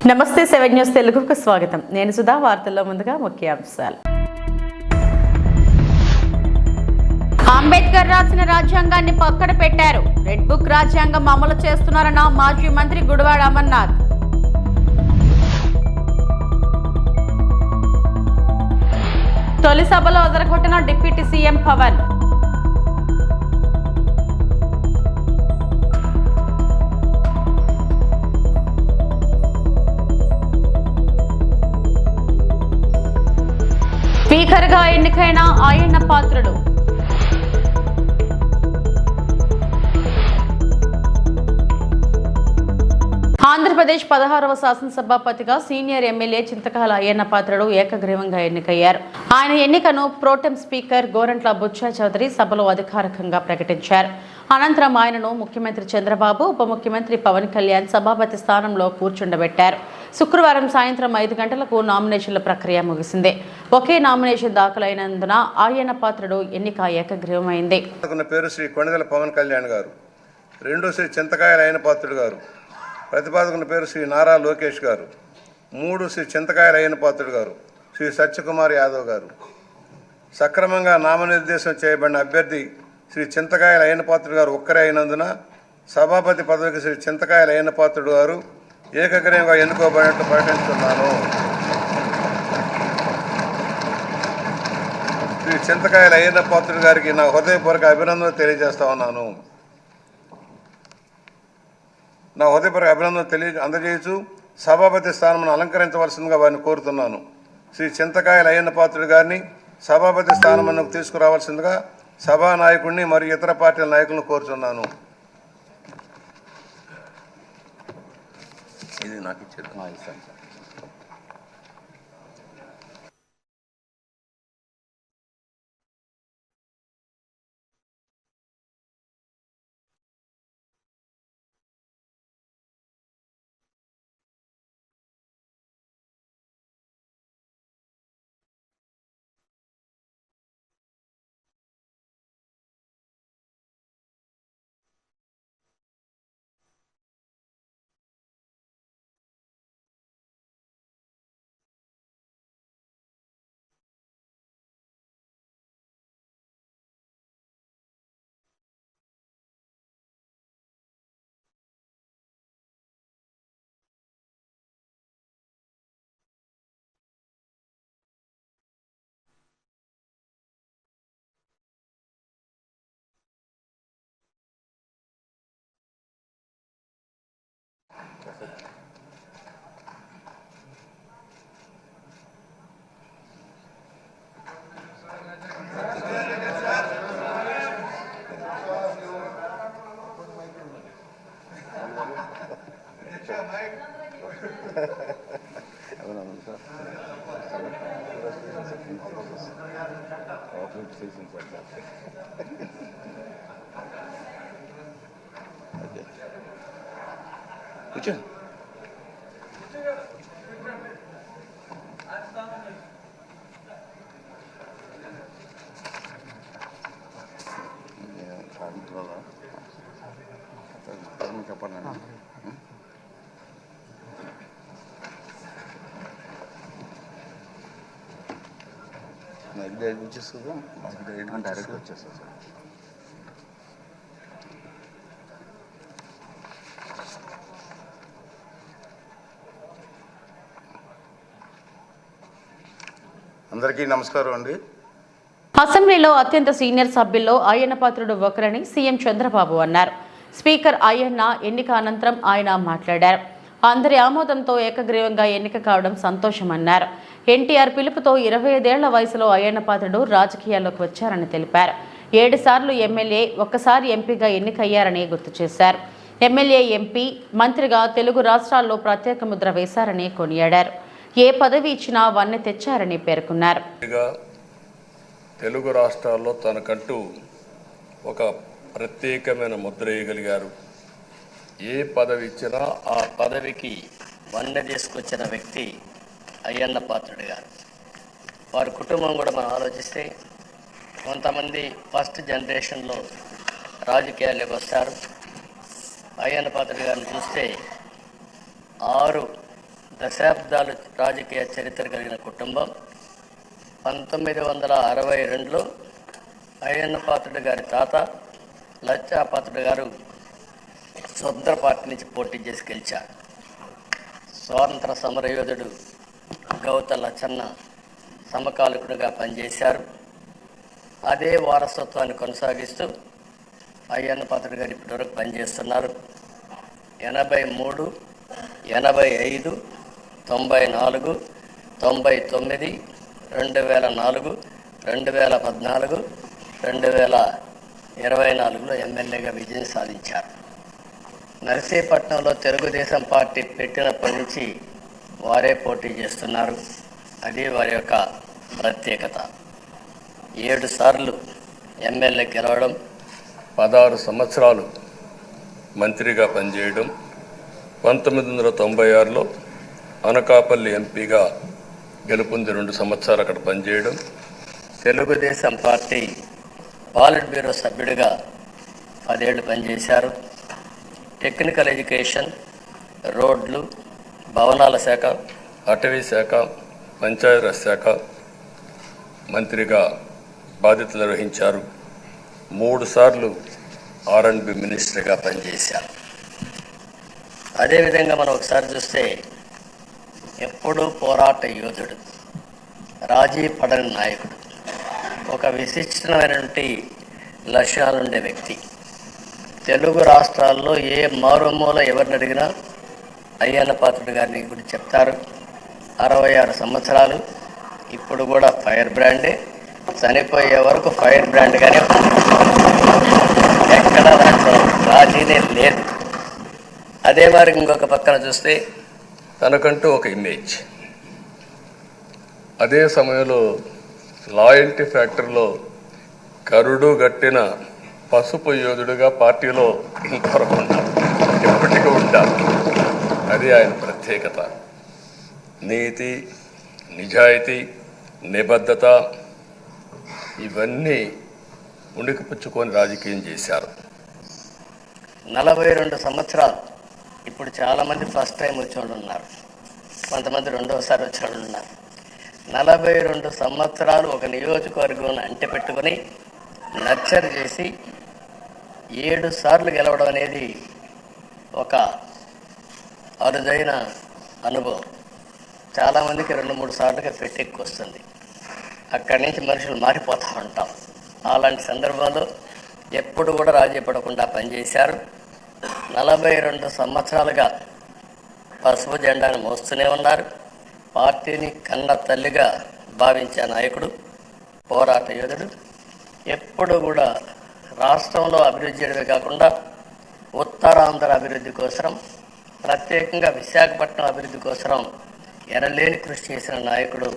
నమస్తే 7 న్యూస్ తెలుగుకు స్వాగతం. నేను సుధా. వార్తల్లో ముందుగా ముఖ్యాంశాలు. అంబేద్కర్ రాసిన రాజ్యాంగాన్ని పక్కన పెట్టారు. రెడ్ బుక్ రాజ్యాంగం అమలు చేస్తున్నారన్న మాజీ మంత్రి గుడివాడ అమర్నాథ్. తొలి సభలో అదరగొట్టిన డిప్యూటీ సీఎం పవన్. స్పీకర్గా ఎన్నికైన అయ్యన్న పాత్రుడు. ఆంధ్రప్రదేశ్ 16వ శాసనసభాపతిగా సీనియర్ ఎమ్మెల్యే చింతకాయల అయ్యన్న పాత్రుడు ఏకగ్రీవంగా ఎన్నికయ్యారు. ఆయన ఎన్నికను ప్రోటెం స్పీకర్ గోరంట్ల బుచ్చా చౌదరి సభలో అధికారికంగా ప్రకటించారు. అనంతరం ఆయనను ముఖ్యమంత్రి చంద్రబాబు, ఉప ముఖ్యమంత్రి పవన్ కళ్యాణ్ సభాపతి స్థానంలో కూర్చుండబెట్టారు. శుక్రవారం సాయంత్రం 5 గంటలకు నామినేషన్ల ప్రక్రియ ముగిసింది. ఒకే నామినేషన్ దాఖలైనందున అయ్యన్న పాత్రుడు ఎన్నిక ఏకగ్రీవమైంది. పేరు శ్రీ కొణిదెల పవన్ కళ్యాణ్ గారు, రెండో శ్రీ చింతకాయల అయ్యన్న పాత్రుడు గారు, ప్రతిపాదకుని పేరు శ్రీ నారా లోకేష్ గారు, 3 శ్రీ చింతకాయల అయ్యన్న పాత్రుడు గారు, శ్రీ సత్యకుమార్ యాదవ్ గారు. సక్రమంగా నామనిర్దేశం చేయబడిన అభ్యర్థి శ్రీ చింతకాయల అయ్యన్న పాత్రుడు గారు ఒక్కరే అయినందున సభాపతి పదవికి శ్రీ చింతకాయల అయ్యన్న పాత్రుడు గారు ఏకగ్రీవంగా ఎన్నుకోబడినట్టు ప్రకటిస్తున్నాను. శ్రీ చింతకాయల అయ్యన్న పాత్రుడు గారికి నా హృదయపూర్వక అభినందనలు తెలియజేస్తా ఉన్నాను. నా హృదయపూర్వక అభినందనలు అందజేయచ్చు సభాపతి స్థానం అలంకరించవలసిందిగా వారిని కోరుతున్నాను. శ్రీ చింతకాయల అయ్యన్న పాత్రుడు గారిని సభాపతి స్థానం తీసుకురావాల్సిందిగా సభానాయకుడిని మరియు ఇతర పార్టీల నాయకులను కోరుతున్నాను. ఇది నాకు ఇచ్చేది. చెప్పండి. డైరెక్ట్ వచ్చేస్తా సార్. అందరికీ నమస్కారం అండి. అసెంబ్లీలో అత్యంత సీనియర్ సభ్యుల్లో అయ్యన్న పాత్రుడు ఒకరని సీఎం చంద్రబాబు అన్నారు. స్పీకర్ అయ్యన్న ఎన్నిక అనంతరం ఆయన మాట్లాడారు. అందరి ఆమోదంతో ఏకగ్రీవంగా ఎన్నిక కావడం సంతోషమన్నారు. ఎన్టీఆర్ పిలుపుతో 25 ఏళ్ల వయసులో అయ్యన్న పాత్రుడు రాజకీయాల్లోకి వచ్చారని తెలిపారు. 7 సార్లు ఎమ్మెల్యే, 1 సారి ఎంపీగా ఎన్నికయ్యారని గుర్తు చేశారు. ఎమ్మెల్యే, ఎంపీ, మంత్రిగా తెలుగు రాష్ట్రాల్లో ప్రత్యేక ముద్ర వేశారని కొనియాడారు. ఏ పదవి ఇచ్చినా వన్నె తెచ్చారని పేర్కొన్నారు. తెలుగు రాష్ట్రాల్లో తనకంటూ ఒక ప్రత్యేకమైన ముద్ర వేయగలిగారు. ఏ పదవి ఇచ్చినా ఆ పదవికి వన్నె తీసుకొచ్చిన వ్యక్తి అయ్యన్న పాత్రుడు గారు. వారి కుటుంబం కూడా మనం ఆలోచిస్తే కొంతమంది ఫస్ట్ జనరేషన్లో రాజకీయాల్లోకి వస్తారు. అయ్యన్న పాత్రుడు గారిని చూస్తే 6 దశాబ్దాలు రాజకీయ చరిత్ర కలిగిన కుటుంబం. 1962లో అయ్యన్న పాత్రుడు గారి తాత లచ్చా పాత్రుడు గారు స్వతంత్ర పార్టీ నుంచి పోటీ చేసి గెలిచారు. స్వాతంత్ర సమరయోధుడు గౌత లచ్చన్న సమకాలికుడిగా పనిచేశారు. అదే వారసత్వాన్ని కొనసాగిస్తూ అయ్యన్న పాత్రుడు గారు ఇప్పటివరకు పనిచేస్తున్నారు. 83, 85, 94, 99, 2004, 2014, 2024లో ఎమ్మెల్యేగా విజయం సాధించారు. నర్సీపట్నంలో తెలుగుదేశం పార్టీ పెట్టినప్పటి నుంచి వారే పోటీ చేస్తున్నారు. అది వారి యొక్క ప్రత్యేకత. 7 సార్లు ఎమ్మెల్యే గెలవడం, 16 సంవత్సరాలు మంత్రిగా పనిచేయడం, 1996లో అనకాపల్లి ఎంపీగా గెలుపొంది 2 సంవత్సరాలు అక్కడ పనిచేయడం, తెలుగుదేశం పార్టీ పాలిట్ బ్యూరో సభ్యుడిగా 10 ఏళ్ళు పనిచేశారు. టెక్నికల్ ఎడ్యుకేషన్, రోడ్లు, భవనాల శాఖ, అటవీ శాఖ, పంచాయతీరాజ్ శాఖ మంత్రిగా బాధ్యతలు నిర్వహించారు. 3 సార్లు R&B మినిస్టర్గా పనిచేశారు. అదేవిధంగా మనం ఒకసారి చూస్తే ఎప్పుడూ పోరాట యోధుడు, రాజీ పడని నాయకుడు, ఒక విశిష్టమైనటువంటి లక్ష్యాలుండే వ్యక్తి. తెలుగు రాష్ట్రాల్లో ఏ మారుమూల ఎవరిని అడిగినా అయ్యన్న పాత్రుడు గారిని గురించి చెప్తారు. 66 సంవత్సరాలు, ఇప్పుడు కూడా ఫైర్ బ్రాండే, చనిపోయే వరకు ఫైర్ బ్రాండ్గానే ఎక్కడ దాంట్లో రాజీనే లేదు. అదే మరి ఇంకొక పక్కన చూస్తే తనకంటూ ఒక ఇమేజ్. అదే సమయంలో లాయల్టీ ఫ్యాక్టరీలో కరుడు గట్టిన పసుపు యోధుడుగా పార్టీలో ఇంతవరకు ఉన్నారు, ఎప్పటికీ ఉంటారు. అది ఆయన ప్రత్యేకత. నీతి, నిజాయితీ, నిబద్ధత ఇవన్నీ ఉణికిపుచ్చుకొని రాజకీయం చేశారు. 42 సంవత్సరాలు. ఇప్పుడు చాలామంది ఫస్ట్ టైం వచ్చేవాళ్ళు ఉన్నారు, కొంతమంది రెండవసారి వచ్చేవాళ్ళు ఉన్నారు. 42 సంవత్సరాలు ఒక నియోజకవర్గం అంటి పెట్టుకొని నర్చర్ చేసి 7 సార్లు గెలవడం అనేది ఒక అరుదైన అనుభవం. చాలామందికి 2-3 సార్లుగా పెట్టెక్కి వస్తుంది. అక్కడి నుంచి మనుషులు మారిపోతూ ఉంటాం. అలాంటి సందర్భంలో ఎప్పుడు కూడా రాజీ పడకుండా పనిచేశారు. 42 సంవత్సరాలుగా పసుపు జెండాను మోస్తూనే ఉన్నారు. పార్టీని కన్న తల్లిగా భావించే నాయకుడు, పోరాట యోధుడు. ఎప్పుడు కూడా రాష్ట్రంలో అభివృద్ధి చేయడమే కాకుండా ఉత్తరాంధ్ర అభివృద్ధి కోసం, ప్రత్యేకంగా విశాఖపట్నం అభివృద్ధి కోసం ఎనలేని కృషి చేసిన నాయకుడు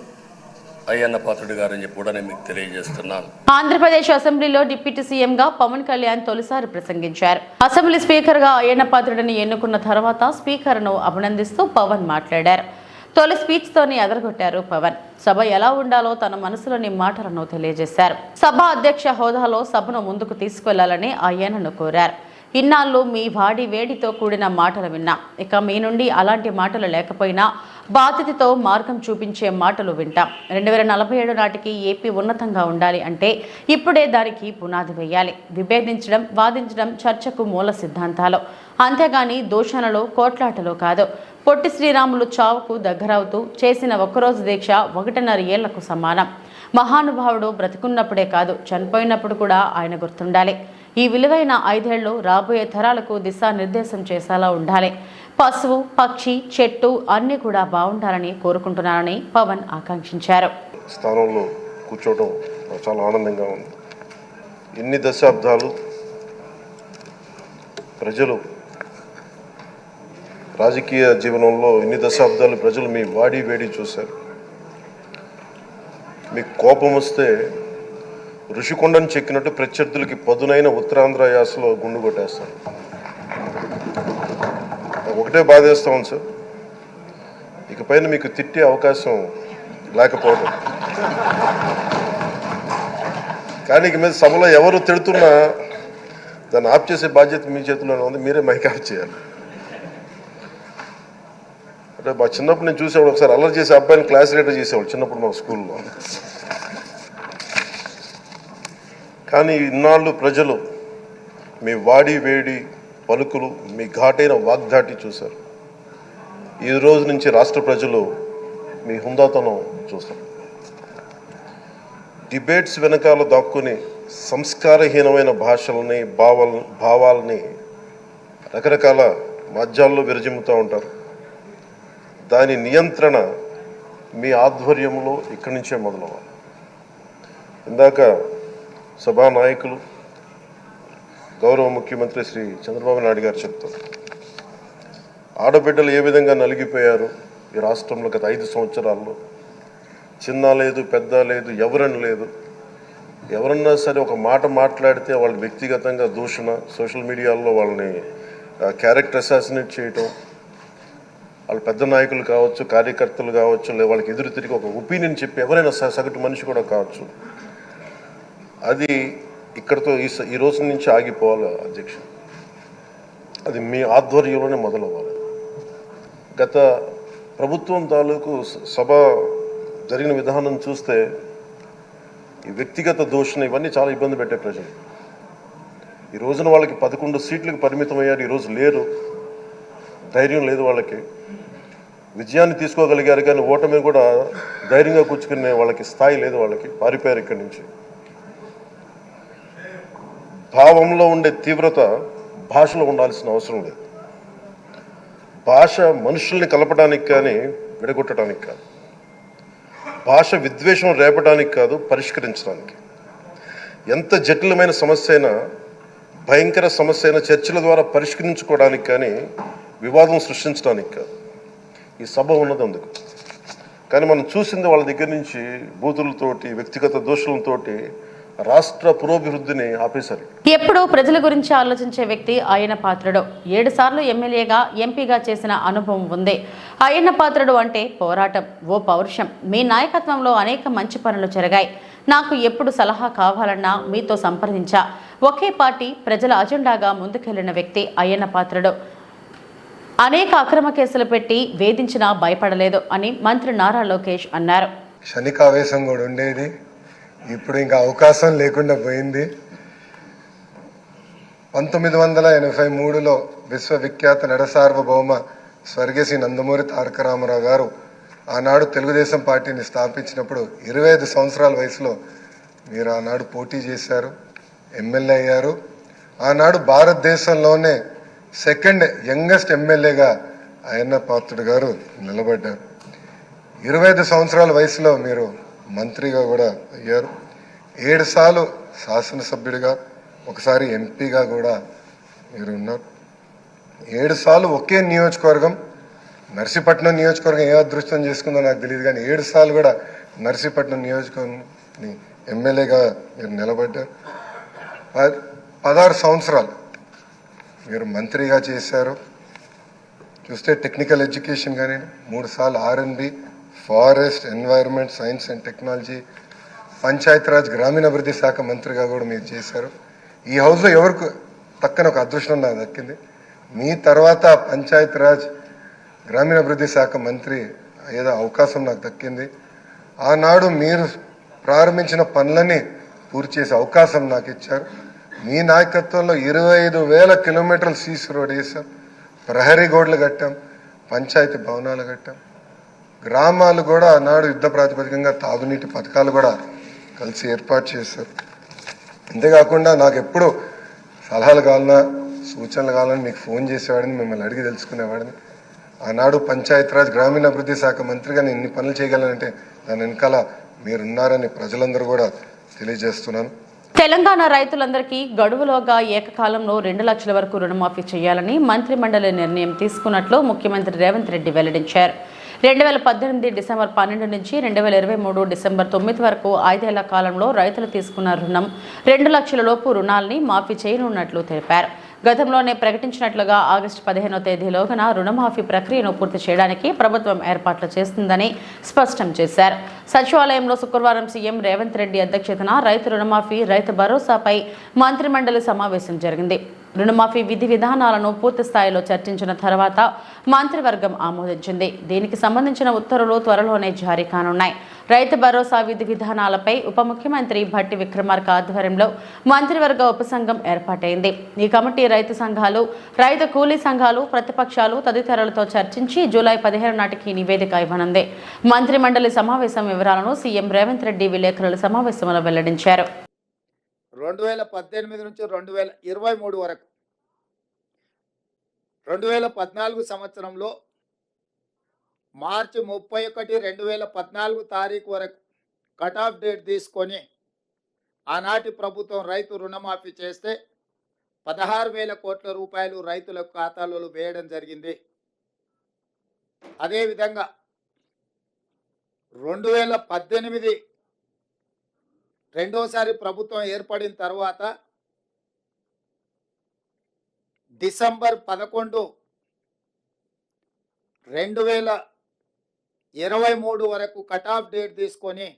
అయ్యన్న పాత్రుడు గారని చెప్పి కూడా నేను మీకు తెలియజేస్తున్నాను. ఆంధ్రప్రదేశ్ అసెంబ్లీలో డిప్యూటీ సీఎంగా పవన్ కళ్యాణ్ తొలిసారి ప్రసంగించారు. అసెంబ్లీ స్పీకర్గా అయ్యన్న పాత్రుడిని ఎన్నుకున్న తర్వాత స్పీకర్ను అభినందిస్తూ పవన్ మాట్లాడారు. తొలి స్పీచ్తోనే అదరగొట్టారు పవన్. సభ ఎలా ఉండాలో తన మనసులోని మాటలను తెలియజేశారు. సభ అధ్యక్ష హోదాలో సభను ముందుకు తీసుకెళ్లాలని అయ్యన్నను కోరారు. ఇన్నాళ్ళు మీ వాడి వేడితో కూడిన మాటలు విన్నా, ఇక మీ నుండి అలాంటి మాటలు లేకపోయినా బాధ్యతతో మార్గం చూపించే మాటలు వింటాం. 2047 నాటికి ఏపీ ఉన్నతంగా ఉండాలి అంటే ఇప్పుడే దానికి పునాది వేయాలి. విభేదించడం, వాదించడం చర్చకు మూల సిద్ధాంతాలు, అంతేగాని దూషణలు, కోట్లాటలు కాదు. పొట్టి శ్రీరాములు చావుకు దగ్గరవుతూ చేసిన ఒక్కరోజు దీక్ష 1.5 ఏళ్లకు సమానం. మహానుభావుడు బ్రతికున్నప్పుడే కాదు, చనిపోయినప్పుడు కూడా ఆయన గుర్తుండాలి. ఈ విలువైన 5 ఏళ్లు రాబోయే తరాలకు దిశానిర్దేశం చేసేలా ఉండాలి. పశువు, పక్షి, చెట్టు అన్నీ కూడా బాగుండాలని కోరుకుంటున్నానని పవన్ ఆకాంక్షించారు. స్థానంలో కూర్చోవడం చాలా ఆనందంగా ఉంది. ఎన్ని దశాబ్దాలు ప్రజలు రాజకీయ జీవనంలో ఎన్ని దశాబ్దాలు ప్రజలు మీ వాడి వేడి చూశారు. మీకు కోపం వస్తే ఋషికొండను చెక్కినట్టు ప్రత్యర్థులకి పదునైన ఉత్తరాంధ్ర యాసలో గుండు కొట్టేస్తారు. ఒకటే బాధేస్తా ఉంది సార్, ఇకపైన మీకు తిట్టే అవకాశం లేకపోవడం. కానీ ఇక మీద సభలో ఎవరు తిడుతున్నా దాన్ని ఆఫ్ చేసే బాధ్యత మీ చేతిలోనే ఉంది. మీరే మైక్ ఆఫ్ చేయాలి. అంటే అంటే మా చిన్నప్పుడు నేను చూసేవాడు, ఒకసారి అల్లరి చేసే అబ్బాయిని క్లాస్ లీడర్ చేసేవాడు చిన్నప్పుడు మా స్కూల్లో. కానీ ఇన్నాళ్ళు ప్రజలు మీ వాడి వేడి పలుకులు, మీ ఘాటైన వాగ్దాటి చూశారు. ఈ రోజు నుంచి రాష్ట్ర ప్రజలు మీ హుందాతనం చూస్తారు. డిబేట్స్ వెనకాల దాక్కుని సంస్కారహీనమైన భాషలని భావాలని రకరకాల మాధ్యాల్లో విరజిమ్ముతూ ఉంటారు. దాని నియంత్రణ మీ ఆధ్వర్యంలో ఇక్కడి నుంచే మొదలవ్వాలి. ఇందాక సభానాయకులు గౌరవ ముఖ్యమంత్రి శ్రీ చంద్రబాబు నాయుడు గారు చెప్తారు, ఆడబిడ్డలు ఏ విధంగా నలిగిపోయారు ఈ రాష్ట్రంలో గత 5 సంవత్సరాల్లో. చిన్న లేదు, పెద్ద లేదు, ఎవరని లేదు. ఎవరన్నా సరే ఒక మాట మాట్లాడితే వాళ్ళు వ్యక్తిగతంగా దూషణ, సోషల్ మీడియాలో వాళ్ళని క్యారెక్టర్ అసాసినేట్ చేయటం, వాళ్ళు పెద్ద నాయకులు కావచ్చు, కార్యకర్తలు కావచ్చు, లేదా వాళ్ళకి ఎదురు తిరిగి ఒక ఒపీనియన్ చెప్పి ఎవరైనా సగటు మనిషి కూడా కావచ్చు. అది ఇక్కడితో ఈ రోజు నుంచి ఆగిపోవాలి అధ్యక్ష. అది మీ ఆధ్వర్యంలోనే మొదలవ్వాలి. గత ప్రభుత్వం తాలూకు సభ జరిగిన విధానం చూస్తే ఈ వ్యక్తిగత దూషణ ఇవన్నీ చాలా ఇబ్బంది పెట్టే ప్రజలు. ఈ రోజున వాళ్ళకి 11 సీట్లకు పరిమితమయ్యారు, ఈరోజు లేరు, ధైర్యం లేదు వాళ్ళకి. విజయాన్ని తీసుకోగలిగారు కానీ ఓటమిని కూడా ధైర్యంగా కూర్చుకునే వాళ్ళకి స్థాయి లేదు, వాళ్ళకి పారిపోయారు ఇక్కడి నుంచి. భావంలో ఉండే తీవ్రత భాషలో ఉండాల్సిన అవసరం లేదు. భాష మనుషుల్ని కలపడానికి కానీ విడగొట్టడానికి కాదు. భాష విద్వేషం రేపడానికి కాదు, పరిష్కరించడానికి. ఎంత జటిలమైన సమస్య అయినా, భయంకర సమస్య అయినా చర్చల ద్వారా పరిష్కరించుకోవడానికి కానీ వివాదం సృష్టించడానికి కాదు. ఈ సభ ఉన్నది అందుకు. కానీ మనం చూసింది వాళ్ళ దగ్గర నుంచి బూతులతోటి, వ్యక్తిగత దోషులతోటి రాష్ట్ర పురోభివృద్ధిని ఆపేశారు. ఎప్పుడూ ప్రజల గురించి ఆలోచించే వ్యక్తి అయ్యన్న పాత్రుడు. 7 సార్లు ఎమ్మెల్యేగా, ఎంపీగా చేసిన అనుభవం ఉంది. అయ్యన్న పాత్రుడు అంటే పోరాటం, ఓ పౌరుషం. మీ నాయకత్వంలో అనేక మంచి పనులు జరిగాయి. నాకు ఎప్పుడు సలహా కావాలన్నా మీతో సంప్రదించా. ఒకే పార్టీ ప్రజల అజెండాగా ముందుకెళ్లిన వ్యక్తి అయ్యన్న పాత్రుడు. అనేక అక్రమ కేసులు పెట్టి వేధించినా భయపడలేదు అని మంత్రి నారా లోకేష్ అన్నారు. క్షణికావేశం కూడా ఉండేది, ఇప్పుడు ఇంకా అవకాశం లేకుండా పోయింది. 1983లో విశ్వవిఖ్యాత నడసార్వభౌమ స్వర్గీయ శ్రీ నందమూరి తారక రామారావు గారు ఆనాడు తెలుగుదేశం పార్టీని స్థాపించినప్పుడు 25 సంవత్సరాల వయసులో మీరు ఆనాడు పోటీ చేశారు, ఎమ్మెల్యే అయ్యారు. ఆనాడు భారతదేశంలోనే సెకండ్ యంగెస్ట్ ఎమ్మెల్యేగా అయ్యన్న పాత్రుడు గారు నిలబడ్డారు. 25 సంవత్సరాల వయసులో మీరు మంత్రిగా కూడా అయ్యారు. 7 సార్లు శాసనసభ్యుడిగా, ఒకసారి ఎంపీగా కూడా మీరు ఉన్నారు. 7 సార్లు ఒకే నియోజకవర్గం, నర్సీపట్నం నియోజకవర్గం ఏ అదృష్టం చేసుకుందో నాకు తెలియదు, కానీ 7 సార్లు కూడా నర్సీపట్నం నియోజకవర్గం ఎమ్మెల్యేగా మీరు నిలబడ్డారు. 16 సంవత్సరాలు మీరు మంత్రిగా చేశారు. చూస్తే టెక్నికల్ ఎడ్యుకేషన్ కానీ 3 సార్లు R&B, forest, environment, science and technology, Panchayati Raj గ్రామీణాభివృద్ధి శాఖ మంత్రిగా కూడా మీరు చేశారు. ఈ హౌస్లో ఎవరికి తక్కన ఒక అదృష్టం నాకు దక్కింది. మీ తర్వాత పంచాయతీరాజ్ గ్రామీణాభివృద్ధి శాఖ మంత్రి అయ్యేదో అవకాశం నాకు దక్కింది. ఆనాడు మీరు ప్రారంభించిన పనులని పూర్తి చేసే అవకాశం నాకు ఇచ్చారు. మీ నాయకత్వంలో 25,000 కిలోమీటర్లు సీసీ రోడ్ వేసాం, ప్రహరీ గోడలు కట్టాం, పంచాయతీ భవనాలు కట్టాం. గ్రామాలు కూడా ఆనాడు యుద్ధ ప్రాతిపదికంగా తాగునీటి పథకాలు కూడా కలిసి ఏర్పాటు చేశారు. అంతేకాకుండా నాకు ఎప్పుడు సలహాలు కావాలన్నా, సూచనలు కావాలని మీకు ఫోన్ చేసేవాడిని, మిమ్మల్ని అడిగి తెలుసుకునేవాడిని. ఆనాడు పంచాయతీరాజ్ గ్రామీణాభివృద్ధి శాఖ మంత్రిగా నేను ఇన్ని పనులు చేయగలనంటే దాని వెనకాల మీరున్నారని ప్రజలందరూ కూడా తెలియజేస్తున్నాను. తెలంగాణ రైతులందరికీ గడువులోగా ఏకకాలంలో 2 లక్షల వరకు రుణమాఫీ చేయాలని మంత్రిమండలి నిర్ణయం తీసుకున్నట్లు ముఖ్యమంత్రి రేవంత్ రెడ్డి వెల్లడించారు. 2018 డిసెంబర్ 12 నుంచి 2023 డిసెంబర్ 9 వరకు 5 ఏళ్ల కాలంలో రైతులు తీసుకున్న రుణం 2 లక్షల లోపు రుణాలని మాఫీ చేయనున్నట్లు తెలిపారు. గతంలోనే ప్రకటించినట్లుగా ఆగస్టు 15వ తేదీలోగా రుణమాఫీ ప్రక్రియను పూర్తి చేయడానికి ప్రభుత్వం ఏర్పాట్లు చేస్తుందని స్పష్టం చేశారు. సచివాలయంలో శుక్రవారం సీఎం రేవంత్ రెడ్డి అధ్యక్షతన రైతు రుణమాఫీ, రైతు భరోసాపై మంత్రిమండలి సమావేశం జరిగింది. రుణమాఫీ విధి విధానాలను పూర్తి స్థాయిలో చర్చించిన తర్వాత మంత్రివర్గం ఆమోదించింది. దీనికి సంబంధించిన ఉత్తర్వులు త్వరలోనే జారీ కానున్నాయి. రైతు భరోసా విధి విధానాలపై ఉప ముఖ్యమంత్రి భట్టి విక్రమార్క ఆధ్వర్యంలో మంత్రివర్గ ఉపసంఘం ఏర్పాటైంది. ఈ కమిటీ రైతు సంఘాలు, రైతు కూలీ సంఘాలు, ప్రతిపక్షాలు తదితరులతో చర్చించి జూలై 17 నాటికి నివేదిక ఇవ్వనుంది. మంత్రిమండలి సమావేశం వివరాలను సీఎం రేవంత్ రెడ్డి విలేకరుల సమావేశంలో వెల్లడించారు. 2018 నుంచి 2023 వరకు 2014 సంవత్సరంలో మార్చి 31, 2014 తారీఖు వరకు కట్ ఆఫ్ డేట్ తీసుకొని ఆనాటి ప్రభుత్వం రైతు రుణమాఫీ చేస్తే 16,000 కోట్ల రూపాయలు రైతుల ఖాతాలలో వేయడం జరిగింది. అదేవిధంగా 2018 రెండోసారి ప్రభుత్వం ఏర్పడిన తర్వాత డిసెంబర్ 11, 2023 వరకు కట్ ఆఫ్ డేట్ తీసుకొని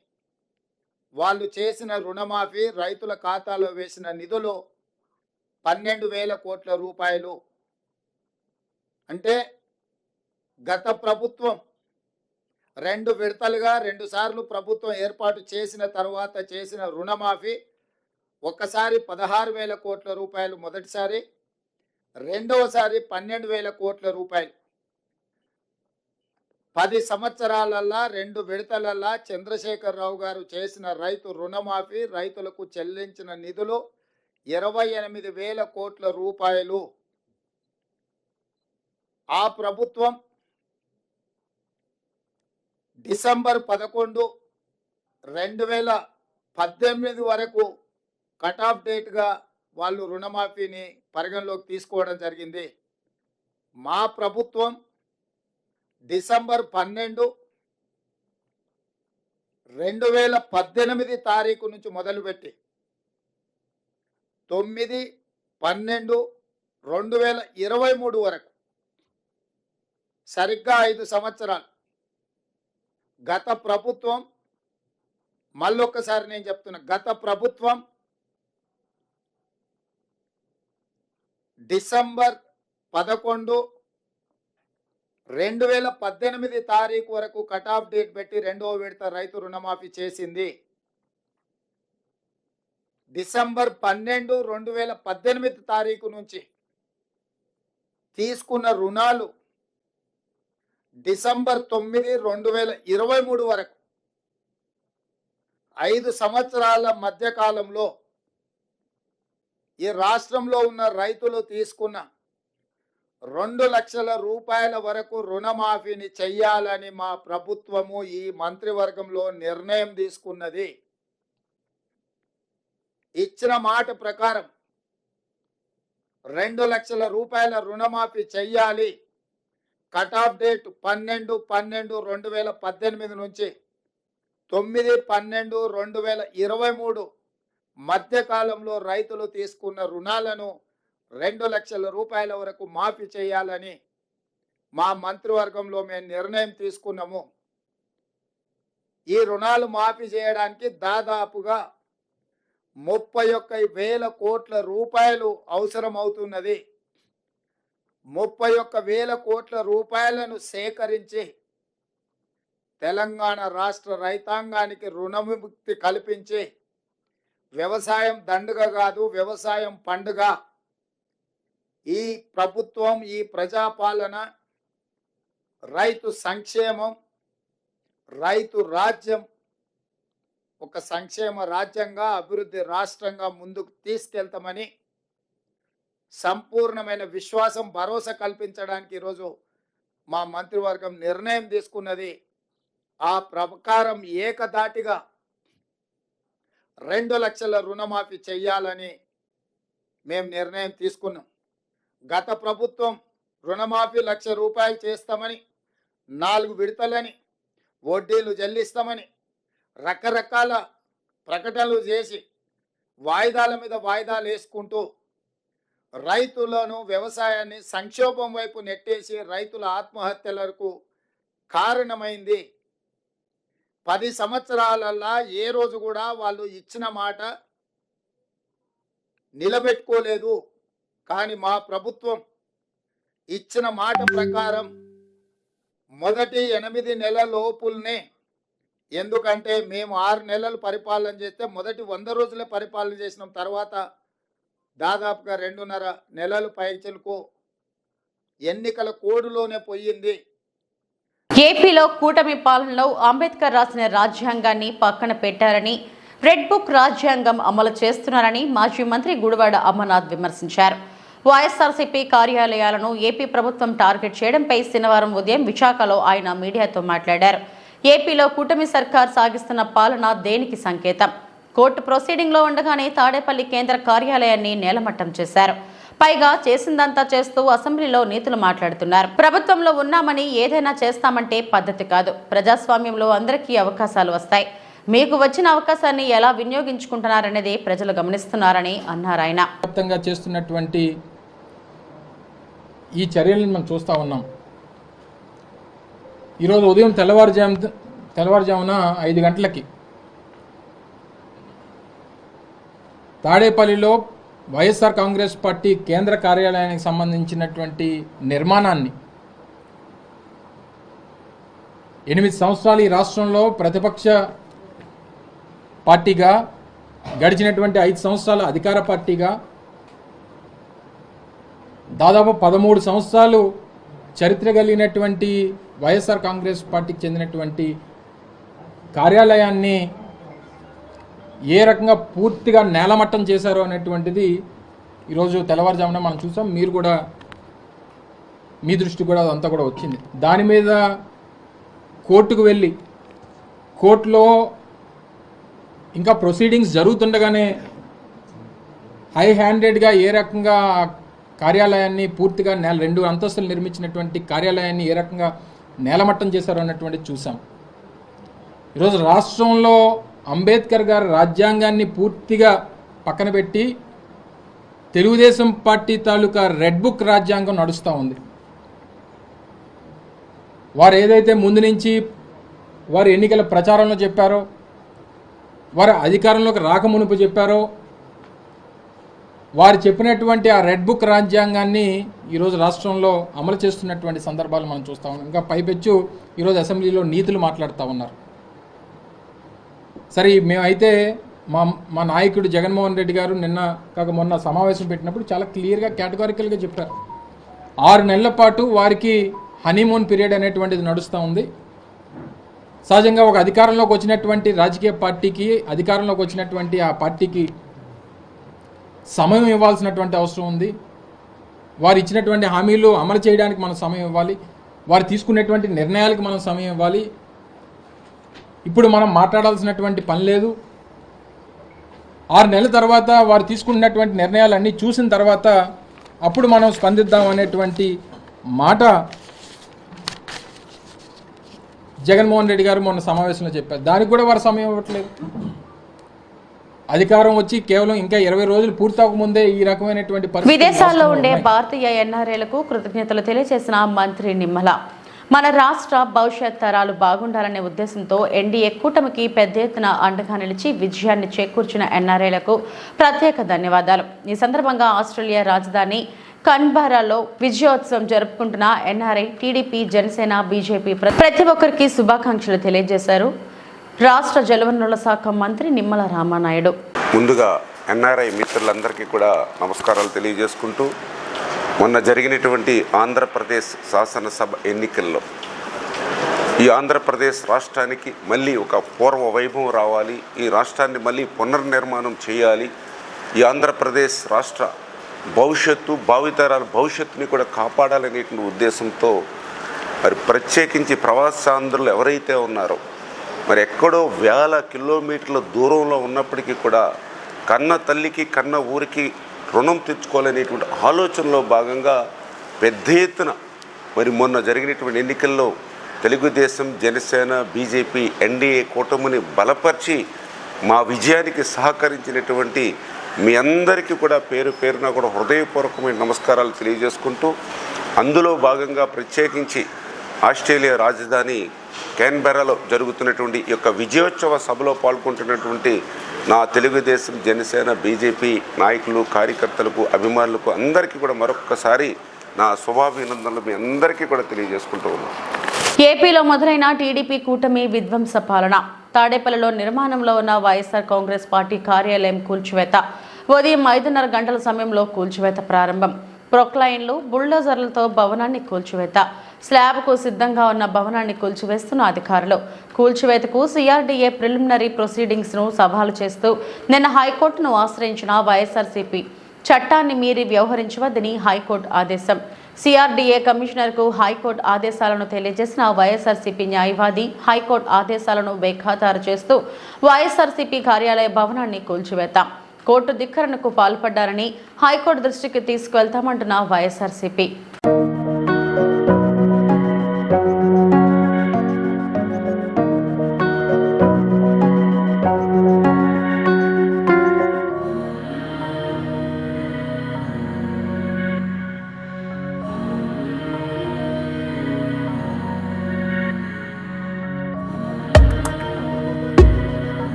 వాళ్ళు చేసిన రుణమాఫీ రైతుల ఖాతాలో వేసిన నిధులు 12,000 కోట్ల రూపాయలు. అంటే గత ప్రభుత్వం 2 విడతలుగా 2 సార్లు ప్రభుత్వం ఏర్పాటు చేసిన తర్వాత చేసిన రుణమాఫీ ఒక్కసారి 16,000 కోట్ల రూపాయలు మొదటిసారి, రెండవసారి 12,000 కోట్ల రూపాయలు. 10 సంవత్సరాలల్లా 2 విడతలల్లా చంద్రశేఖరరావు గారు చేసిన రైతు రుణమాఫీ రైతులకు చెల్లించిన నిధులు 28,000 కోట్ల రూపాయలు. ఆ ప్రభుత్వం డిసెంబర్ 11, 2018 వరకు కట్ ఆఫ్ డేట్గా వాళ్ళు రుణమాఫీని పరిగణలోకి తీసుకోవడం జరిగింది. మా ప్రభుత్వం డిసెంబర్ 12, 2018 తారీఖు నుంచి మొదలుపెట్టి 9, 12, 2023 వరకు సరిగ్గా 5 సంవత్సరాలు. గత ప్రభుత్వం, మళ్ళొక్కసారి నేను చెప్తున్నా, గత ప్రభుత్వం డిసెంబర్ 11, 2018 తారీఖు వరకు కట్ ఆఫ్ డేట్ పెట్టి రెండవ విడత రైతు రుణమాఫీ చేసింది. డిసెంబర్ 12, 2018 తారీఖు నుంచి తీసుకున్న రుణాలు డిసెంబర్ 9, 2023 వరకు 5 సంవత్సరాల మధ్య కాలంలో ఈ రాష్ట్రంలో ఉన్న రైతులు తీసుకున్న 2 లక్షల రూపాయల వరకు రుణమాఫీని చెయ్యాలని మా ప్రభుత్వము ఈ మంత్రివర్గంలో నిర్ణయం తీసుకున్నది. ఇచ్చిన మాట ప్రకారం 2 లక్షల రూపాయల రుణమాఫీ చెయ్యాలి. కట్ ఆఫ్ డేట్ 12, 12, 2018 నుంచి 9, 12, 2023 మధ్యకాలంలో రైతులు తీసుకున్న రుణాలను 2 లక్షల రూపాయల వరకు మాఫీ చేయాలని మా మంత్రివర్గంలో మేము నిర్ణయం తీసుకున్నాము. ఈ రుణాలు మాఫీ చేయడానికి దాదాపుగా 31,000 కోట్ల రూపాయలు అవసరం అవుతున్నది. 31,000 కోట్ల రూపాయలను సేకరించి తెలంగాణ రాష్ట్ర రైతాంగానికి రుణవిముక్తి కల్పించి వ్యవసాయం దండుగ కాదు, వ్యవసాయం పండుగ. ఈ ప్రభుత్వం, ఈ ప్రజాపాలన రైతు సంక్షేమం, రైతు రాజ్యం ఒక సంక్షేమ రాజ్యంగా, అభివృద్ధి రాష్ట్రంగా ముందుకు తీసుకెళ్తామని సంపూర్ణమైన విశ్వాసం, భరోసా కల్పించడానికి ఈరోజు మా మంత్రివర్గం నిర్ణయం తీసుకున్నది. ఆ ప్రకారం ఏకధాటిగా 2 లక్షల రుణమాఫీ చెయ్యాలని మేము నిర్ణయం తీసుకున్నాం. గత ప్రభుత్వం రుణమాఫీ 1,00,000 రూపాయలు చేస్తామని, 4 విడతలని, వడ్డీలు చెల్లిస్తామని రకరకాల ప్రకటనలు చేసి వాయిదాల మీద వాయిదాలు వేసుకుంటూ రైతులను, వ్యవసాయాన్ని సంక్షోభం వైపు నెట్టేసి రైతుల ఆత్మహత్యలకు కారణమైంది. 10 సంవత్సరాలల్లా ఏ రోజు కూడా వాళ్ళు ఇచ్చిన మాట నిలబెట్టుకోలేదు. కానీ మా ప్రభుత్వం ఇచ్చిన మాట ప్రకారం మొదటి 8 నెలల లోపుల్నే, ఎందుకంటే మేము 6 నెలలు పరిపాలన చేస్తే మొదటి 100 రోజులే పరిపాలన చేసిన తర్వాత దాదాపుగా 2.5 నెలలు పైచలకు ఎన్నికల కోడ్లోనే పోయింది. ఏపీలో కూటమి పాలనలో అంబేద్కర్ రాసిన రాజ్యాంగాన్ని పక్కన పెట్టారని, రెడ్ బుక్ రాజ్యాంగం అమలు చేస్తున్నారని మాజీ మంత్రి గుడివాడ అమర్నాథ్ విమర్శించారు. వైఎస్ఆర్సీపీ కార్యాలయాలను ఏపీ ప్రభుత్వం టార్గెట్ చేయడంపై శనివారం ఉదయం విశాఖలో ఆయన మీడియాతో మాట్లాడారు. ఏపీలో కూటమి సర్కార్ సాగిస్తున్న పాలన దేనికి సంకేతం? కోర్టు ప్రొసీడింగ్లో ఉండగానే తాడేపల్లి కేంద్ర కార్యాలయాన్ని నేలమట్టం చేశారు. పైగా చేసిందంతా చేస్తూ అసెంబ్లీలో నీతులు మాట్లాడుతున్నారు. ప్రభుత్వంలో ఉన్నామని ఏదైనా చేస్తామంటే పద్ధతి కాదు. ప్రజాస్వామ్యంలో అందరికీ అవకాశాలు వస్తాయి. మీకు వచ్చిన అవకాశాన్ని ఎలా వినియోగించుకుంటున్నారనేది ప్రజలు గమనిస్తున్నారని అన్నారు ఆయన. వ్యాప్తంగా చేస్తున్నటువంటి ఈ చర్యలను మనం చూస్తూ ఉన్నాం. ఈరోజు ఉదయం తెల్లవారుజామున 5 గంటలకి తాడేపల్లిలో వైఎస్ఆర్ కాంగ్రెస్ పార్టీ కేంద్ర కార్యాలయానికి సంబంధించినటువంటి నిర్మాణాన్ని 8 సంవత్సరాలు ఈ రాష్ట్రంలో ప్రతిపక్ష పార్టీగా, గడిచినటువంటి 5 సంవత్సరాల అధికార పార్టీగా, దాదాపు 13 సంవత్సరాలు చరిత్ర కలిగినటువంటి వైఎస్ఆర్ కాంగ్రెస్ పార్టీకి చెందినటువంటి కార్యాలయాన్ని ఏ రకంగా పూర్తిగా నేలమట్టం చేశారో అనేటువంటిది ఈరోజు తెల్లవారుజామున మనం చూసాం. మీరు కూడా మీ దృష్టి కూడా అదంతా కూడా వచ్చింది. దాని మీద కోర్టుకు వెళ్ళి కోర్టులో ఇంకా ప్రొసీడింగ్స్ జరుగుతుండగానే హై హ్యాండెడ్గా ఏ రకంగా కార్యాలయాన్ని పూర్తిగా 2 అంతస్తులు నిర్మించినటువంటి కార్యాలయాన్ని ఏ రకంగా నేలమట్టం చేశారో అన్నటువంటిది చూసాం. ఈరోజు రాష్ట్రంలో అంబేద్కర్ గారి రాజ్యాంగాన్ని పూర్తిగా పక్కన పెట్టి తెలుగుదేశం పార్టీ తాలూకా రెడ్ బుక్ రాజ్యాంగం నడుస్తూ ఉంది. వారు ఏదైతే ముందు నుంచి వారు ఎన్నికల ప్రచారంలో చెప్పారో, వారు అధికారంలోకి రాకమునుపు చెప్పారో, వారు చెప్పినటువంటి ఆ రెడ్ బుక్ రాజ్యాంగాన్ని ఈరోజు రాష్ట్రంలో అమలు చేస్తున్నటువంటి సందర్భాలు మనం చూస్తూ ఉన్నాం. ఇంకా పైపెచ్చు ఈరోజు అసెంబ్లీలో నీతులు మాట్లాడుతూ ఉన్నారు. సరే, మేమైతే మా నాయకుడు జగన్మోహన్ రెడ్డి గారు మొన్న సమావేశం పెట్టినప్పుడు చాలా క్లియర్గా కేటగారికల్గా చెప్పారు. 6 నెలల పాటు వారికి హనీమూన్ పీరియడ్ అనేటువంటిది నడుస్తూ ఉంది. సహజంగా ఒక అధికారంలోకి వచ్చినటువంటి రాజకీయ పార్టీకి, అధికారంలోకి వచ్చినటువంటి ఆ పార్టీకి సమయం ఇవ్వాల్సినటువంటి అవసరం ఉంది. వారు ఇచ్చినటువంటి హామీలు అమలు చేయడానికి మనం సమయం ఇవ్వాలి. వారు తీసుకునేటువంటి నిర్ణయాలకు మనం సమయం ఇవ్వాలి. ఇప్పుడు మనం మాట్లాడాల్సినటువంటి పని లేదు. 6 నెలల తర్వాత వారు తీసుకున్నటువంటి నిర్ణయాలన్నీ చూసిన తర్వాత అప్పుడు మనం స్పందిద్దాం అనేటువంటి మాట జగన్మోహన్ రెడ్డి గారు మొన్న సమావేశంలో చెప్పారు. దానికి కూడా వారు సమయం ఇవ్వట్లేదు. అధికారం వచ్చి కేవలం ఇంకా 20 రోజులు పూర్తవకముందే ఈ రకమైనటువంటి విదేశాల్లో ఉండే భారతీయ ఎన్ఆర్ఐలకు కృతజ్ఞతలు తెలియజేసిన మంత్రి నిమ్మల, మన రాష్ట్ర భవిష్యత్ తరాలు బాగుండాలనే ఉద్దేశంతో ఎన్డీఏ కూటమికి పెద్ద ఎత్తున అండగా నిలిచి విజయాన్ని చేకూర్చిన ఎన్ఆర్ఐలకు ప్రత్యేక ధన్యవాదాలు. ఈ సందర్భంగా ఆస్ట్రేలియా రాజధాని కన్బరాలో విజయోత్సవం జరుపుకుంటున్న ఎన్ఆర్ఐ, టీడీపీ, జనసేన, బీజేపీ ప్రతి ఒక్కరికి శుభాకాంక్షలు తెలియజేశారు రాష్ట్ర జలవనరుల శాఖ మంత్రి నిమ్మల రామానాయుడు. ముందుగా ఎన్ఆర్ఐ మిత్రులందరికీ కూడా నమస్కారాలు తెలియజేసుకుంటూ, మొన్న జరిగినటువంటి ఆంధ్రప్రదేశ్ శాసనసభ ఎన్నికల్లో ఈ ఆంధ్రప్రదేశ్ రాష్ట్రానికి మళ్ళీ ఒక పూర్వ వైభవం రావాలి, ఈ రాష్ట్రాన్ని మళ్ళీ పునర్నిర్మాణం చేయాలి, ఈ ఆంధ్రప్రదేశ్ రాష్ట్ర భవిష్యత్తు, భావితరాల భవిష్యత్తుని కూడా కాపాడాలనేటువంటి ఉద్దేశంతో మరి ప్రత్యేకించి ప్రవాసాంధ్రులు ఎవరైతే ఉన్నారో, మరి ఎక్కడో వేల కిలోమీటర్ల దూరంలో ఉన్నప్పటికీ కూడా కన్న తల్లికి కన్న ఊరికి రుణం తెచ్చుకోవాలనేటువంటి ఆలోచనలో భాగంగా పెద్ద ఎత్తున మరి మొన్న జరిగినటువంటి ఎన్నికల్లో తెలుగుదేశం, జనసేన, బీజేపీ, ఎన్డీఏ కూటమిని బలపరిచి మా విజయానికి సహకరించినటువంటి మీ అందరికీ కూడా పేరు పేరున కూడా హృదయపూర్వకమైన నమస్కారాలు తెలియజేసుకుంటూ, అందులో భాగంగా ప్రత్యేకించి ఆస్ట్రేలియా రాజధాని క్యాన్బెరాలో జరుగుతున్నటువంటి ఈ యొక్క విజయోత్సవ సభలో పాల్గొంటున్నటువంటి నా తెలుగుదేశం, జనసేన, బీజేపీ నాయకులు, కార్యకర్తలకు, అభిమానులకు అందరికీ కూడా మరొక్కసారి నా శుభాభినందనలు మీ అందరికీ కూడా తెలియజేసుకుంటూ ఉన్నాను. ఏపీలో మొదలైన టీడీపీ కూటమి విధ్వంస పాలన. తాడేపల్లిలో నిర్మాణంలో ఉన్న వైఎస్ఆర్ కాంగ్రెస్ పార్టీ కార్యాలయం కూల్చివేత. ఉదయం 5:30 గంటల సమయంలో కూల్చివేత ప్రారంభం. ప్రొక్లైన్లు, బుల్డోజర్లతో భవనాన్ని కూల్చివేత. స్లాబ్కు సిద్ధంగా ఉన్న భవనాన్ని కూల్చివేస్తున్న అధికారులు. కూల్చివేతకు సిఆర్డీఏ ప్రిలిమినరీ ప్రొసీడింగ్స్ను సవాలు చేస్తూ నిన్న హైకోర్టును ఆశ్రయించిన వైఎస్ఆర్సీపీ చట్టాన్ని మీరి వ్యవహరించవద్దని హైకోర్టు ఆదేశం. సిఆర్డీఏ కమిషనర్కు హైకోర్టు ఆదేశాలను తెలియజేసిన వైఎస్ఆర్సీపీ న్యాయవాది హైకోర్టు ఆదేశాలను బేఖాతారు చేస్తూ వైఎస్ఆర్సీపీ కార్యాలయ భవనాన్ని కూల్చివేత. కోర్టు ధిక్కరణకు పాల్పడ్డారని హైకోర్టు దృష్టికి తీసుకువెళ్తామంటున్న వైఎస్ఆర్సీపీ.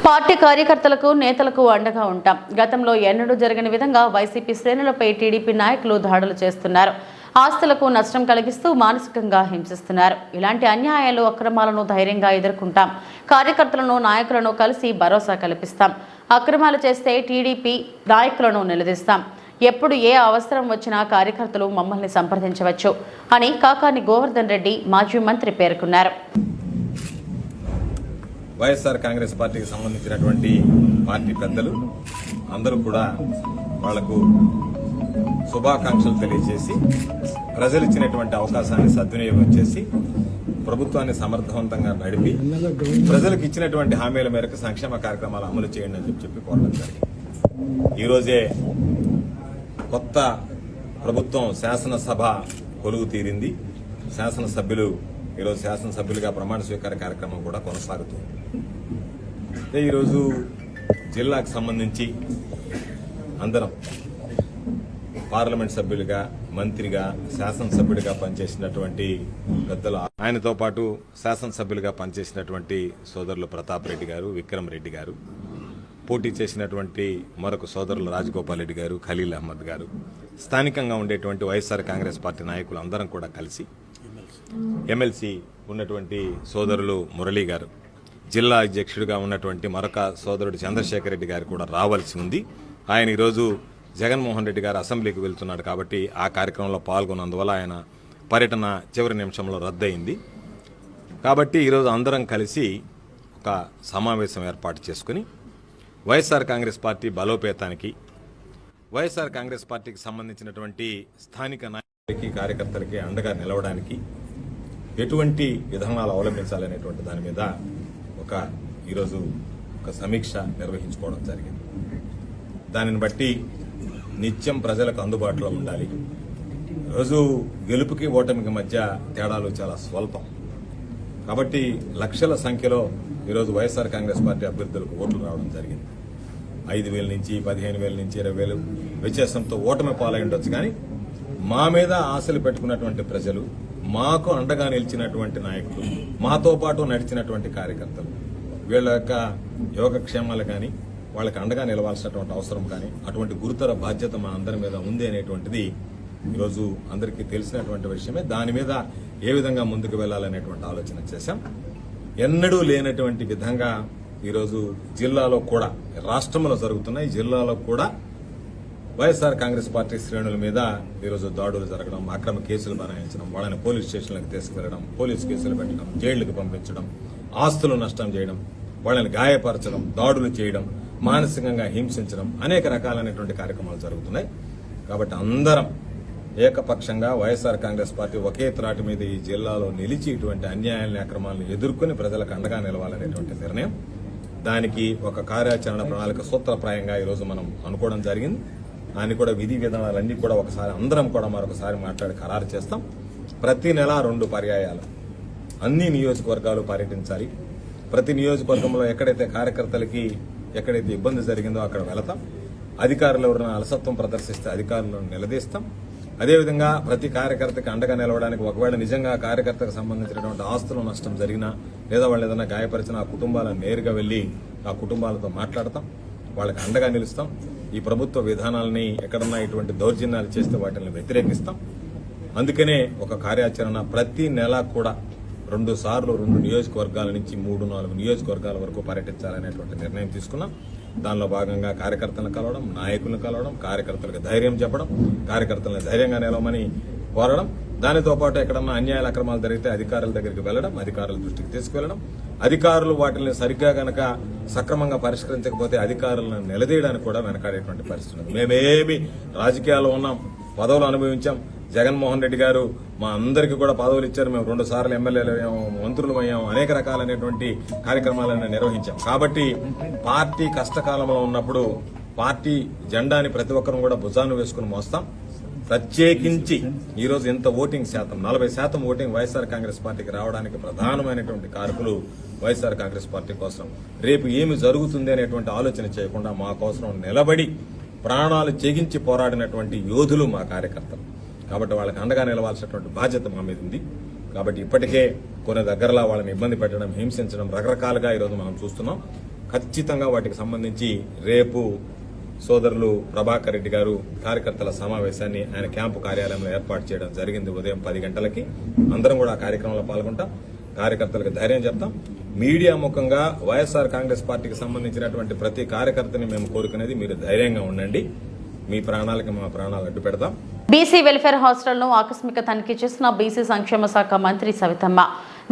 పార్టీ కార్యకర్తలకు, నేతలకు అండగా ఉంటాం. గతంలో ఎన్నడూ జరగని విధంగా వైసీపీ శ్రేణులపై టీడీపీ నాయకులు దాడులు చేస్తున్నారు. ఆస్తులకు నష్టం కలిగిస్తూ మానసికంగా హింసిస్తున్నారు. ఇలాంటి అన్యాయాలు, అక్రమాలను ధైర్యంగా ఎదుర్కొంటాం. కార్యకర్తలను, నాయకులను కలిసి భరోసా కల్పిస్తాం. అక్రమాలు చేస్తే టీడీపీ నాయకులను నిలదీస్తాం. ఎప్పుడు ఏ అవసరం వచ్చినా కార్యకర్తలు మమ్మల్ని సంప్రదించవచ్చు అని కాకాని గోవర్ధన్ రెడ్డి మాజీ మంత్రి పేర్కొన్నారు. వైఎస్ఆర్ కాంగ్రెస్ పార్టీకి సంబంధించినటువంటి పార్టీ పెద్దలు అందరూ కూడా వాళ్లకు శుభాకాంక్షలు తెలియజేసి ప్రజలు ఇచ్చినటువంటి అవకాశాన్ని సద్వినియోగం చేసి ప్రభుత్వాన్ని సమర్థవంతంగా నడిపి ప్రజలకు ఇచ్చినటువంటి హామీల మేరకు సంక్షేమ కార్యక్రమాలు అమలు చేయండి అని చెప్పి కోరడం జరిగింది. ఈరోజే కొత్త ప్రభుత్వం శాసనసభ కొలువు తీరింది. శాసనసభ్యులు ఈరోజు శాసనసభ్యులుగా ప్రమాణ స్వీకార కార్యక్రమం కూడా కొనసాగుతుంది. ఈరోజు జిల్లాకు సంబంధించి అందరం పార్లమెంట్ సభ్యులుగా, మంత్రిగా, శాసనసభ్యుడిగా పనిచేసినటువంటి పెద్దలు, ఆయనతో పాటు శాసనసభ్యులుగా పనిచేసినటువంటి సోదరులు ప్రతాప్ రెడ్డి గారు, విక్రమ్ రెడ్డి గారు, పోటీ చేసినటువంటి మరొక సోదరులు రాజగోపాల్ రెడ్డి గారు, ఖలీల్ అహ్మద్ గారు, స్థానికంగా ఉండేటువంటి వైఎస్ఆర్ కాంగ్రెస్ పార్టీ నాయకులు అందరం కూడా కలిసి ఎమ్మెల్సీ ఉన్నటువంటి సోదరులు మురళీ గారు, జిల్లా అధ్యక్షుడిగా ఉన్నటువంటి మరొక సోదరుడు చంద్రశేఖర్ రెడ్డి గారు కూడా రావాల్సి ఉంది. ఆయన ఈరోజు జగన్మోహన్ రెడ్డి గారు అసెంబ్లీకి వెళ్తున్నాడు కాబట్టి ఆ కార్యక్రమంలో పాల్గొన్నందువల్ల ఆయన పర్యటన చివరి నిమిషంలో రద్దయింది. కాబట్టి ఈరోజు అందరం కలిసి ఒక సమావేశం ఏర్పాటు చేసుకుని వైఎస్ఆర్ కాంగ్రెస్ పార్టీ బలోపేతానికి, వైఎస్ఆర్ కాంగ్రెస్ పార్టీకి సంబంధించినటువంటి స్థానిక నాయకులకి, కార్యకర్తలకి అండగా నిలవడానికి ఎటువంటి విధానాలు అవలంబించాలనేటువంటి దాని మీద ఈరోజు ఒక సమీక్ష నిర్వహించుకోవడం జరిగింది. దానిని బట్టి నిత్యం ప్రజలకు అందుబాటులో ఉండాలి. రోజు గెలుపుకి ఓటమికి మధ్య తేడాలు చాలా స్వల్పం. కాబట్టి లక్షల సంఖ్యలో ఈరోజు వైఎస్ఆర్ కాంగ్రెస్ పార్టీ అభ్యర్థులకు ఓట్లు రావడం జరిగింది. 5,000 నుంచి 15,000 నుంచి 20,000 వ్యత్యాసంతో ఓటమి పాలై ఉండొచ్చు. కానీ మా మీద ఆశలు పెట్టుకున్నటువంటి ప్రజలు, మాకు అండగా నిలిచినటువంటి నాయకులు, మాతో పాటు నడిచినటువంటి కార్యకర్తలు, వీళ్ళ యొక్క యోగక్షేమాలు కానీ, వాళ్ళకి అండగా నిలవాల్సినటువంటి అవసరం కానీ, అటువంటి గురుతర బాధ్యత మా అందరి మీద ఉంది అనేటువంటిది ఈరోజు అందరికీ తెలిసినటువంటి విషయమే. దాని మీద ఏ విధంగా ముందుకు వెళ్లాలనేటువంటి ఆలోచన చేశాం. ఎన్నడూ లేనటువంటి విధంగా ఈరోజు జిల్లాలో కూడా, రాష్ట్రంలో జరుగుతున్నాయి, జిల్లాలో కూడా వైఎస్ఆర్ కాంగ్రెస్ పార్టీ శ్రేణుల మీద ఈరోజు దాడులు జరగడం, అక్రమ కేసులు బనాయించడం, వాళ్ళని పోలీస్ స్టేషన్లకు తీసుకెళ్లడం, పోలీసు కేసులు పెట్టడం, జైళ్లకు పంపించడం, ఆస్తులు నష్టం చేయడం, వాళ్ళని గాయపరచడం, దాడులు చేయడం, మానసికంగా హింసించడం, అనేక రకాలైనటువంటి కార్యక్రమాలు జరుగుతున్నాయి. కాబట్టి అందరం ఏకపక్షంగా వైఎస్ఆర్ కాంగ్రెస్ పార్టీ ఒకే త్రాటి మీద ఈ జిల్లాలో నిలిచి ఇటువంటి అన్యాయాలని అక్రమాలను ఎదుర్కొని ప్రజలకు అండగా నిలవాలనేటువంటి నిర్ణయం, దానికి ఒక కార్యాచరణ ప్రణాళిక సూత్రప్రాయంగా ఈరోజు మనం అనుకోవడం జరిగింది. దాన్ని కూడా విధి విధానాలన్నీ కూడా ఒకసారి అందరం కూడా మరొకసారి మాట్లాడి ఖరారు చేస్తాం. ప్రతి నెల 2 పర్యాయాలు అన్ని నియోజకవర్గాలు పర్యటించాలి. ప్రతి నియోజకవర్గంలో ఎక్కడైతే కార్యకర్తలకి ఎక్కడైతే ఇబ్బంది జరిగిందో అక్కడ వెళతాం. అధికారులు ఎవరైనా అలసత్వం ప్రదర్శిస్తే అధికారులను నిలదీస్తాం. అదేవిధంగా ప్రతి కార్యకర్తకి అండగా నిలవడానికి ఒకవేళ నిజంగా కార్యకర్తకు సంబంధించినటువంటి ఆస్తుల నష్టం జరిగినా లేదా వాళ్ళు ఏదైనా గాయపరిచిన ఆ కుటుంబాలను నేరుగా వెళ్లి ఆ కుటుంబాలతో మాట్లాడతాం, వాళ్ళకి అండగా నిలుస్తాం. ఈ ప్రభుత్వ విధానాలని ఎక్కడన్నా ఇటువంటి దౌర్జన్యాలు చేస్తే వాటిని వ్యతిరేకిస్తాం. అందుకనే ఒక కార్యాచరణ ప్రతి నెల కూడా 2 సార్లు 2 నియోజకవర్గాల నుంచి 3-4 నియోజకవర్గాల వరకు పర్యటించాలనేటువంటి నిర్ణయం తీసుకున్నాం. దానిలో భాగంగా కార్యకర్తలను కలవడం, నాయకులను కలవడం, కార్యకర్తలకు ధైర్యం చెప్పడం, కార్యకర్తలను ధైర్యంగా నిలవమని కోరడం, దానితో పాటు ఎక్కడన్నా అన్యాయాల అక్రమాలు జరిగితే అధికారుల దగ్గరికి వెళ్లడం, అధికారుల దృష్టికి తీసుకువెళ్లడం, అధికారులు వాటిని సరిగ్గా గనక సక్రమంగా పరిష్కరించకపోతే అధికారులను నిలదీయడానికి కూడా వెనకాడేటువంటి పరిస్థితి ఉంది. మేమేమి రాజకీయాల్లో ఉన్నాం, పదవులు అనుభవించాం. జగన్మోహన్ రెడ్డి గారు మా అందరికీ కూడా పదవులు ఇచ్చారు. మేము 2 సార్లు ఎమ్మెల్యేలు అయ్యాము, మంత్రులు అయ్యాము, అనేక రకాలైనటువంటి కార్యక్రమాలను నిర్వహించాం. కాబట్టి పార్టీ కష్టకాలంలో ఉన్నప్పుడు పార్టీ జెండాని ప్రతి ఒక్కరూ కూడా భుజాన్ని వేసుకుని మోస్తాం. ప్రత్యేకించి ఈరోజు ఎంత ఓటింగ్ శాతం 40% ఓటింగ్ వైఎస్ఆర్ కాంగ్రెస్ పార్టీకి రావడానికి ప్రధానమైనటువంటి కారకులు వైఎస్ఆర్ కాంగ్రెస్ పార్టీ కోసం రేపు ఏమి జరుగుతుంది అనేటువంటి ఆలోచన చేయకుండా మా కోసం నిలబడి ప్రాణాలు తెగించి పోరాడినటువంటి యోధులు మా కార్యకర్తలు. కాబట్టి వాళ్ళకి అండగా నిలవాల్సినటువంటి బాధ్యత మా మీద ఉంది. కాబట్టి ఇప్పటికే కొన్ని దగ్గరలో వాళ్ళని ఇబ్బంది పెట్టడం, హింసించడం రకరకాలుగా ఈరోజు మనం చూస్తున్నాం. ఖచ్చితంగా వాటికి సంబంధించి రేపు సోదరులు ప్రభాకర్ రెడ్డి గారు కార్యకర్తల సమావేశాన్ని ఆయన క్యాంపు కార్యాలయంలో ఏర్పాటు చేయడం జరిగింది. ఉదయం 10 గంటలకి అందరం కూడా ఆ కార్యక్రమంలో పాల్గొంటాం. కార్యకర్తలకు ధైర్యం చెప్తాం. మీడియా ముఖంగా వైఎస్ఆర్ కాంగ్రెస్ పార్టీకి సంబంధించినటువంటి ప్రతి కార్యకర్తని మేము కోరుకునేది మీరు ధైర్యంగా ఉండండి, మీ ప్రాణాలకి మా ప్రాణాలు అడ్డు పెడతాం. బీసీ వెల్ఫేర్ హాస్టల్ను ఆకస్మిక తనిఖీ చేసిన బీసీ సంక్షేమ శాఖ మంత్రి సవితమ్మ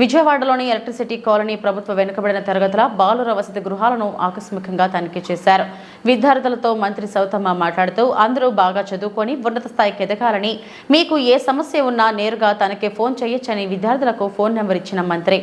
విజయవాడలోని ఎలక్ట్రిసిటీ కాలనీ ప్రభుత్వ వెనుకబడిన తరగతుల బాలుర వసతి గృహాలను ఆకస్మికంగా తనిఖీ చేశారు. విద్యార్థులతో మంత్రి సవితమ్మ మాట్లాడుతూ అందరూ బాగా చదువుకొని ఉన్నత స్థాయికి ఎదగాలని, మీకు ఏ సమస్య ఉన్నా నేరుగా తనకే ఫోన్ చేయొచ్చని విద్యార్థులకు ఫోన్ నెంబర్ ఇచ్చిన మంత్రి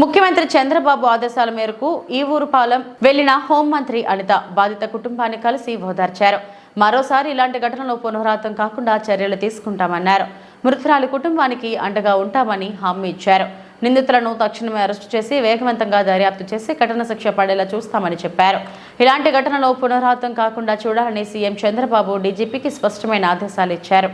ముఖ్యమంత్రి చంద్రబాబు ఆదేశాల మేరకు ఈ ఊరుపాలెం వెళ్లిన హోంమంత్రి అనిత బాధిత కుటుంబాన్ని కలిసి ఓదార్చారు. మరోసారి ఇలాంటి ఘటనలు పునరావృతం కాకుండా చర్యలు తీసుకుంటామన్నారు. మృతురాలి కుటుంబానికి అండగా ఉంటామని హామీ ఇచ్చారు. నిందితులను తక్షణమే అరెస్టు చేసి వేగవంతంగా దర్యాప్తు చేసి కఠిన శిక్ష పడేలా చూస్తామని చెప్పారు. ఇలాంటి ఘటనలు పునరావృతం కాకుండా చూడాలని సీఎం చంద్రబాబు డీజీపీకి స్పష్టమైన ఆదేశాలు ఇచ్చారు.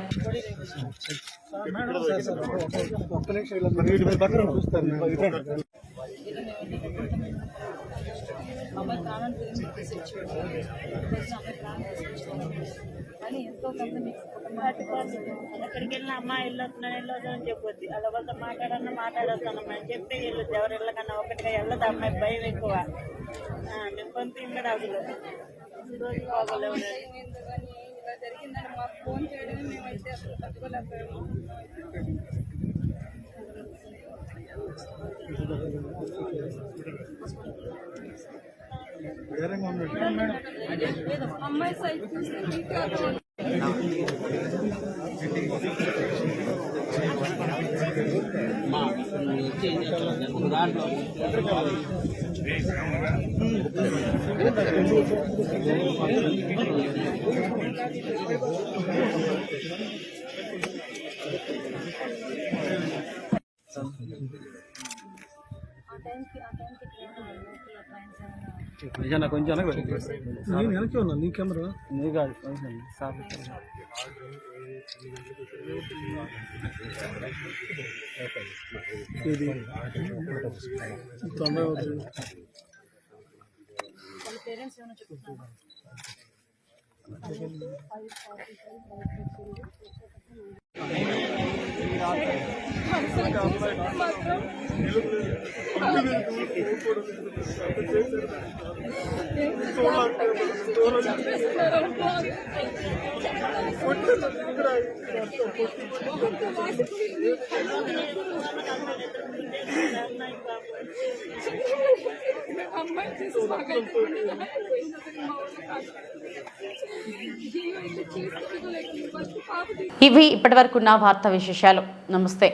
ఎక్కడికి వెళ్ళిన అమ్మ వెళ్ళొద్దు అని చెప్పొద్ది అలా వాళ్ళతో మాట్లాడొస్తానమ్మా అని చెప్తే వెళ్ళొద్దు ఎవరు వెళ్ళకన్నా ఒకటిగా వెళ్ళదు అమ్మాయి భయం ఎక్కువ మేము పంపించడం అసలు రోజు బాగోలేవు జరిగిందని మాకు ఫోన్ చేయడమే మేమైతే అసలు తట్టుకోలేకపోయాము. అమ్మాయి సైట్ చూస్తే కొంచెం నేను వెనక్కి ఉన్నా నీ కెమెరా నీ కాదు ఇది పేరెంట్స్ ఏమైనా చెప్తున్నారు ఇవి ఇప్పటివరకున్న వార్తా విశేషాలు. నమస్తే.